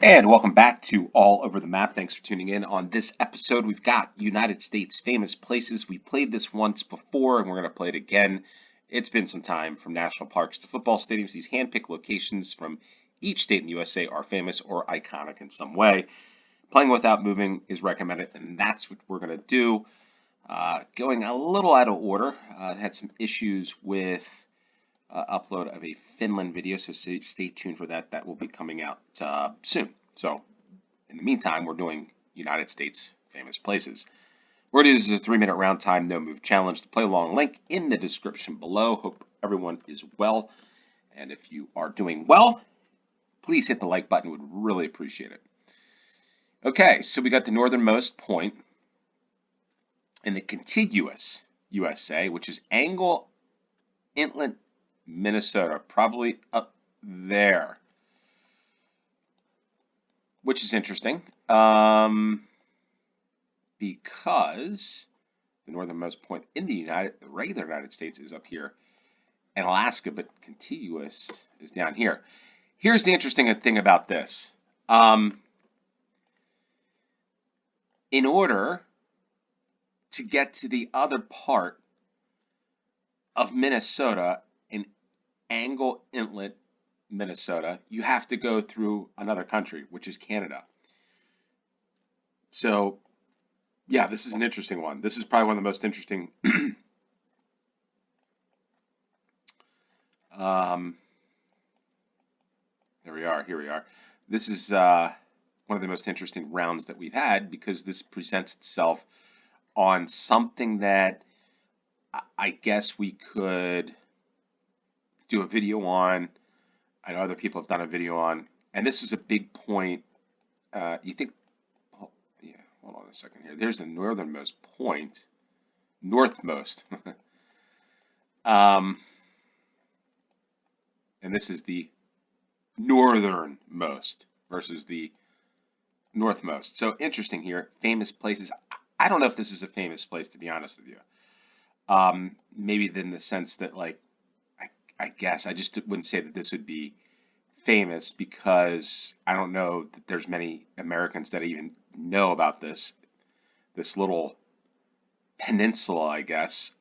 And welcome back to All Over the Map. Thanks for tuning in. On this episode, we've got United States famous places. We played this once before, and we're going to play it again. It's been some time. From national parks to football stadiums, these hand-picked locations from each state in the USA are famous or iconic in some way. Playing without moving is recommended, and that's what we're going to do. Going a little out of order. Had some issues with upload of a Finland video, so stay tuned for that. That will be coming out soon. So in the meantime, we're doing United States famous places. Word is a 3-minute round time, no move challenge. The play along link in the description below. Hope everyone is well. And if you are doing well, please hit the like button. Would really appreciate it. Okay, so we got the northernmost point in the contiguous USA, which is Angle Inlet, Minnesota, probably up there, which is interesting because the northernmost point in the regular United States is up here in Alaska, but contiguous is down here. Here's the interesting thing about this. In order to get to the other part of Minnesota, in Angle Inlet, Minnesota, you have to go through another country, which is Canada. So, yeah, this is an interesting one. This is probably one of the most interesting. There we are. Here we are. This is one of the most interesting rounds that we've had because this presents itself on something that I guess we could do a video on. I know other people have done a video on, and this is a big point. You think, oh, yeah, hold on a second here. There's the northernmost point, northmost. And this is the northernmost versus the northmost. So interesting here, famous places. I don't know if this is a famous place, to be honest with you. Maybe in the sense that, like, I guess I just wouldn't say that this would be famous because I don't know that there's many Americans that even know about this little peninsula, I guess,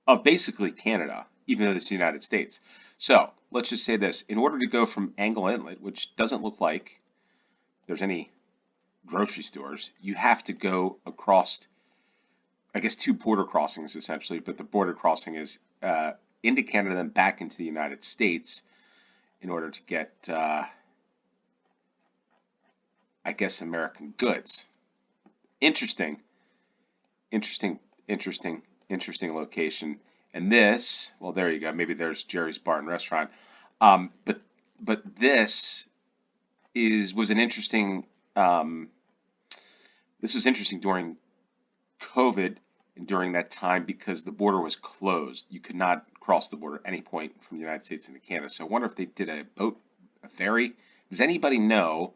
of basically Canada, even though it's the United States. So let's just say this. In order to go from Angle Inlet, which doesn't look like there's any grocery stores, you have to go across, I guess, 2 border crossings essentially, but the border crossing is into Canada and back into the United States in order to get, I guess, American goods. Interesting location. And this, well, there you go. Maybe there's Jerry's Bar and Restaurant. But this was an interesting. This was interesting during COVID and during that time because the border was closed. You could not cross the border at any point from the United States into Canada. So I wonder if they did a ferry. Does anybody know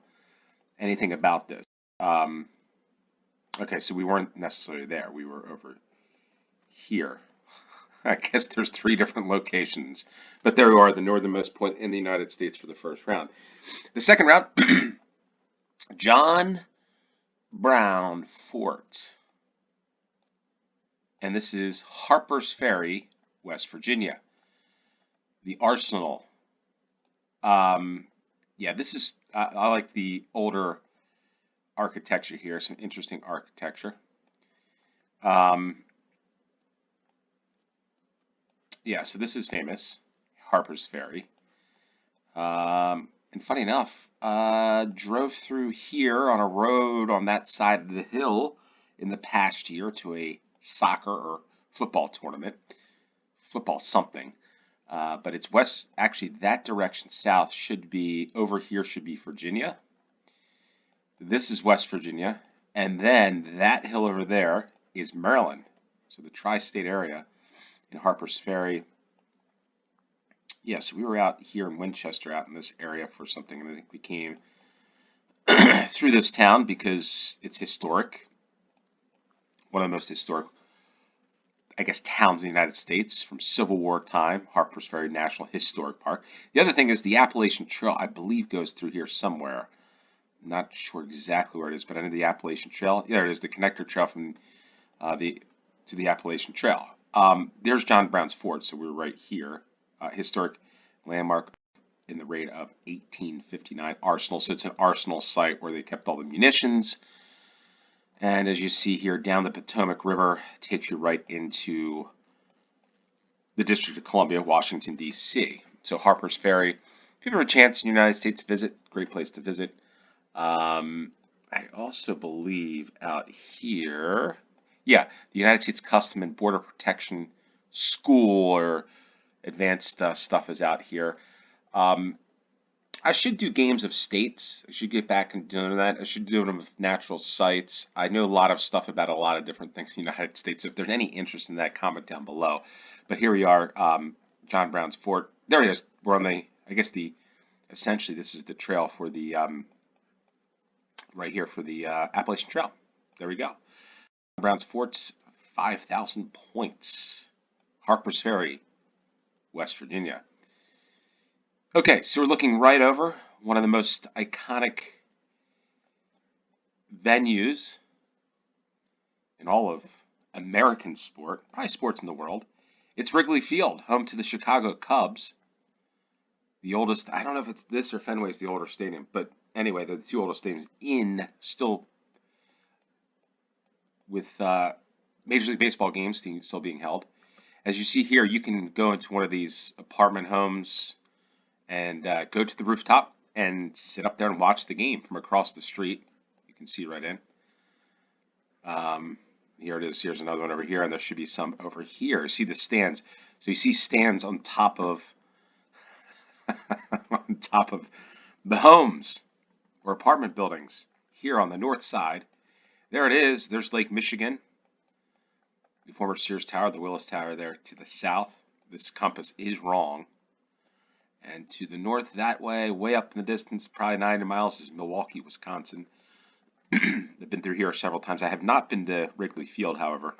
anything about this? Okay, so we weren't necessarily there. We were over here. I guess there's 3 different locations, but there you are, the northernmost point in the United States for the first round. The second round, John Brown Fort. And this is Harper's Ferry, West Virginia. The Arsenal. Yeah, this is, I like the older architecture here, some interesting architecture. Yeah, so this is famous, Harper's Ferry. And funny enough, drove through here on a road on that side of the hill in the past year to a soccer or football tournament, football something. But it's west, actually that direction south should be, over here should be Virginia. This is West Virginia. And then that hill over there is Maryland. So the tri-state area in Harper's Ferry. Yes, we were out here in Winchester, out in this area for something, and I think we came through this town because it's historic. One of the most historic, I guess, towns in the United States from Civil War time, Harpers Ferry National Historic Park. The other thing is the Appalachian Trail, I believe, goes through here somewhere. I'm not sure exactly where it is, but I know the Appalachian Trail. There it is, the connector trail from to the Appalachian Trail. There's John Brown's Fort, so we're right here. Historic landmark in the raid of 1859. Arsenal, so it's an arsenal site where they kept all the munitions. And as you see here, down the Potomac River takes you right into the District of Columbia, Washington, D.C. So Harpers Ferry, if you ever have a chance in the United States to visit, great place to visit. I also believe out here, yeah, the United States Custom and Border Protection School or advanced stuff is out here. I should do games of states. I should get back and doing that. I should do them with natural sites. I know a lot of stuff about a lot of different things in the United States. So if there's any interest in that, comment down below. But here we are, John Brown's Fort. There it is. We're on the, I guess essentially this is the trail for the, right here for the Appalachian Trail. There we go. John Brown's Fort's 5,000 points. Harpers Ferry, West Virginia. Okay, so we're looking right over one of the most iconic venues in all of American sport, probably sports in the world. It's Wrigley Field, home to the Chicago Cubs. The oldest, I don't know if it's this or Fenway's the older stadium, but anyway, they're the two oldest stadiums still with Major League Baseball games still being held. As you see here, you can go into one of these apartment homes and go to the rooftop and sit up there and watch the game from across the street. You can see right in. Here it is. Here's another one over here, and there should be some over here. See the stands. So you see stands on top of on top of the homes or apartment buildings here on the north side. There it is. There's Lake Michigan, the former Sears Tower, the Willis Tower there to the south. This compass is wrong. And to the north that way, way up in the distance, probably 90 miles, is Milwaukee, Wisconsin. I've been through here several times. I have not been to Wrigley Field, however.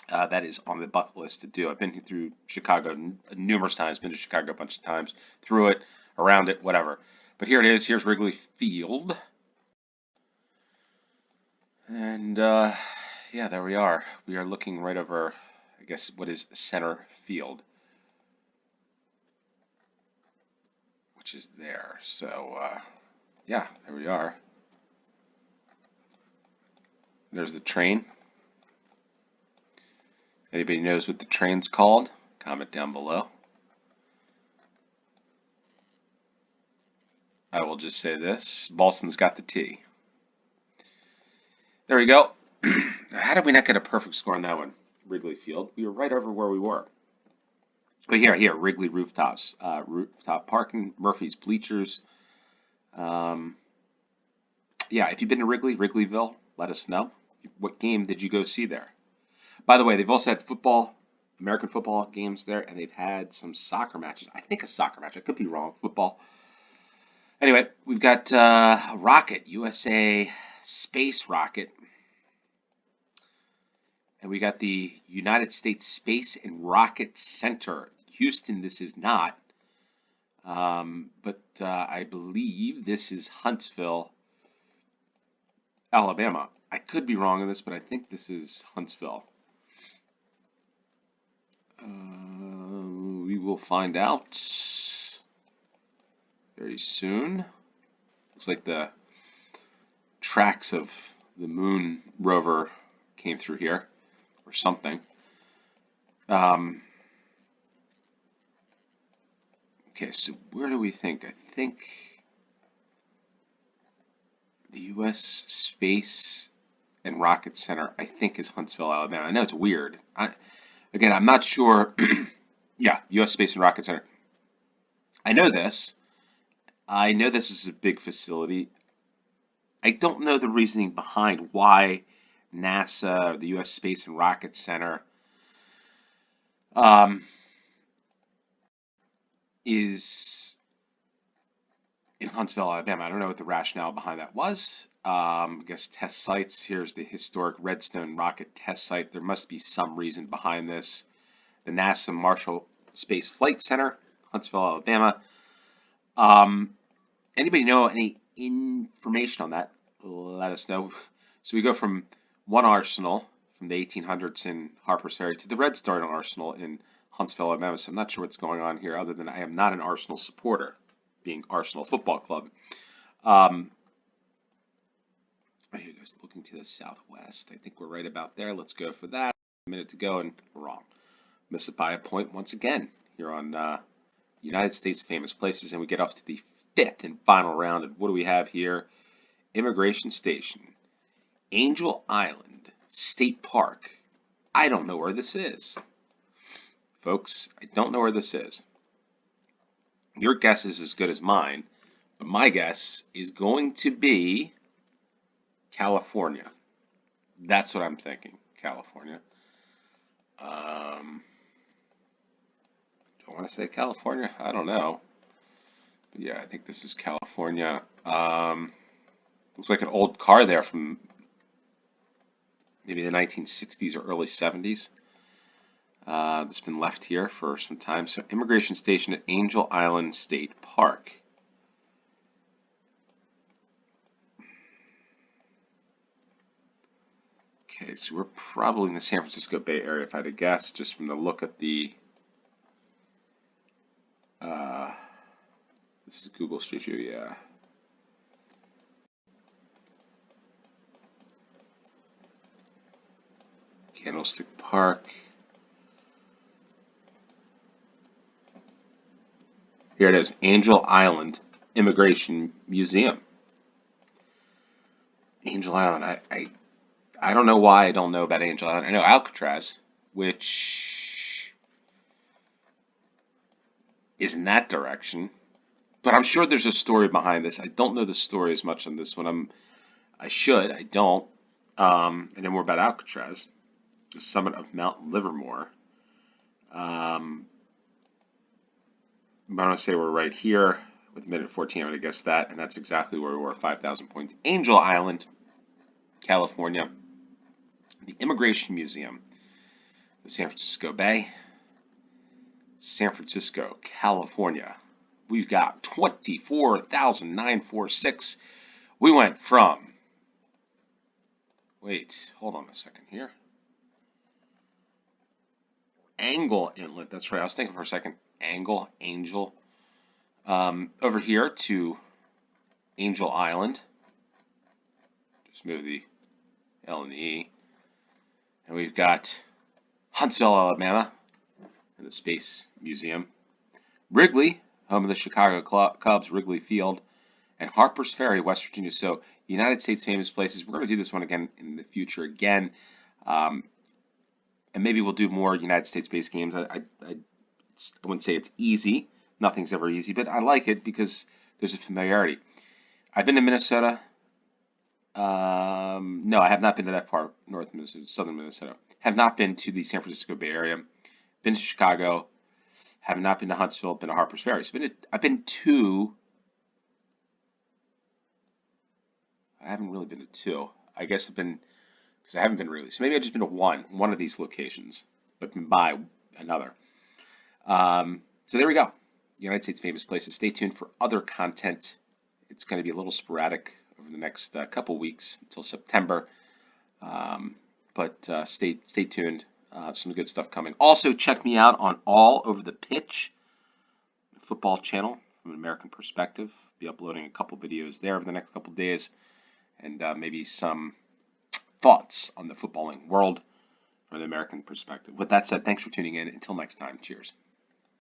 That is on the bucket list to do. I've been through Chicago numerous times, been to Chicago a bunch of times, through it, around it, whatever. But here it is. Here's Wrigley Field. And, yeah, there we are. We are looking right over, I guess, what is center field, which is there. So, yeah, there we are. There's the train. Anybody knows what the train's called? Comment down below. I will just say this. Boston's got the T. There we go. How did we not get a perfect score on that one? Wrigley Field. We were right over where we were. But here, Wrigley rooftops, rooftop parking, Murphy's bleachers. Yeah, if you've been to Wrigleyville, let us know. What game did you go see there? By the way, they've also had football, American football games there, and they've had some soccer matches. I think a soccer match. I could be wrong. Football. Anyway, we've got a rocket, USA space rocket. And we got the United States Space and Rocket Center. Houston, this is not. But I believe this is Huntsville, Alabama. I could be wrong on this, but I think this is Huntsville. We will find out very soon. Looks like the tracks of the moon rover came through here or something. Okay, so where do we think? I think the U.S. Space and Rocket Center, I think, is Huntsville, Alabama. I know it's weird. Again, I'm not sure. Yeah, U.S. Space and Rocket Center. I know this. I know this is a big facility. I don't know the reasoning behind why NASA or the U.S. Space and Rocket Center is in Huntsville, Alabama. I don't know what the rationale behind that was. I guess test sites. Here's the historic Redstone rocket test site. There must be some reason behind this. The NASA Marshall Space Flight Center, Huntsville, Alabama. Anybody know any information on that? Let us know. So we go from one arsenal from the 1800s in Harper's Ferry to the Redstone Arsenal in Huntsville, Alabama. So I'm not sure what's going on here, other than I am not an Arsenal supporter, being Arsenal Football Club. Here it goes, looking to the southwest. I think we're right about there. Let's go for that. A minute to go, and we're wrong. Miss it by a point once again here on United States Famous Places, and we get off to the fifth and final round. And what do we have here? Immigration Station, Angel Island State Park. I don't know where this is. Folks, I don't know where this is. Your guess is as good as mine, but my guess is going to be California. That's what I'm thinking, California. Do I want to say California? I don't know. But yeah, I think this is California. Looks like an old car there from maybe the 1960s or early 70s. That's been left here for some time. So immigration station at Angel Island State Park. Okay, so we're probably in the San Francisco Bay Area, if I had to guess, just from the look at the this is Google Street View, yeah. Candlestick Park. Here it is, Angel Island Immigration Museum. Angel Island, I don't know why I don't know about Angel Island. I know Alcatraz, which is in that direction. But I'm sure there's a story behind this. I don't know the story as much on this one. I should. I don't. I know more about Alcatraz, the summit of Mount Livermore. I'm going to say we're right here with minute 14. I'm going to guess that, and that's exactly where we were. 5,000 points. Angel Island, California. The Immigration Museum, the San Francisco Bay, San Francisco, California. We've got 24,946. We went from, wait, hold on a second here. Angle Inlet, that's right, I was thinking for a second, Angel. Over here to Angel Island. Just move the L and the E. And we've got Huntsville, Alabama, and the Space Museum. Wrigley, home of the Chicago Cubs, Wrigley Field, and Harper's Ferry, West Virginia. So, United States Famous Places. We're going to do this one again in the future again. And maybe we'll do more United States-based games. I wouldn't say it's easy. Nothing's ever easy, but I like it because there's a familiarity. I've been to Minnesota. No, I have not been to that far north Minnesota, southern Minnesota. Have not been to the San Francisco Bay Area. Been to Chicago. Have not been to Huntsville. Been to Harper's Ferry. So I've been to. I haven't really been to two. I guess I've been because I haven't been really. So maybe I've just been to one of these locations, but been by another. So there we go. United States Famous Places. Stay tuned for other content. It's going to be a little sporadic over the next couple weeks until September. But stay tuned. Some good stuff coming. Also, check me out on All Over the Pitch, the football channel from an American perspective. Be uploading a couple videos there over the next couple days, and maybe some thoughts on the footballing world from an American perspective. With that said, thanks for tuning in. Until next time, cheers.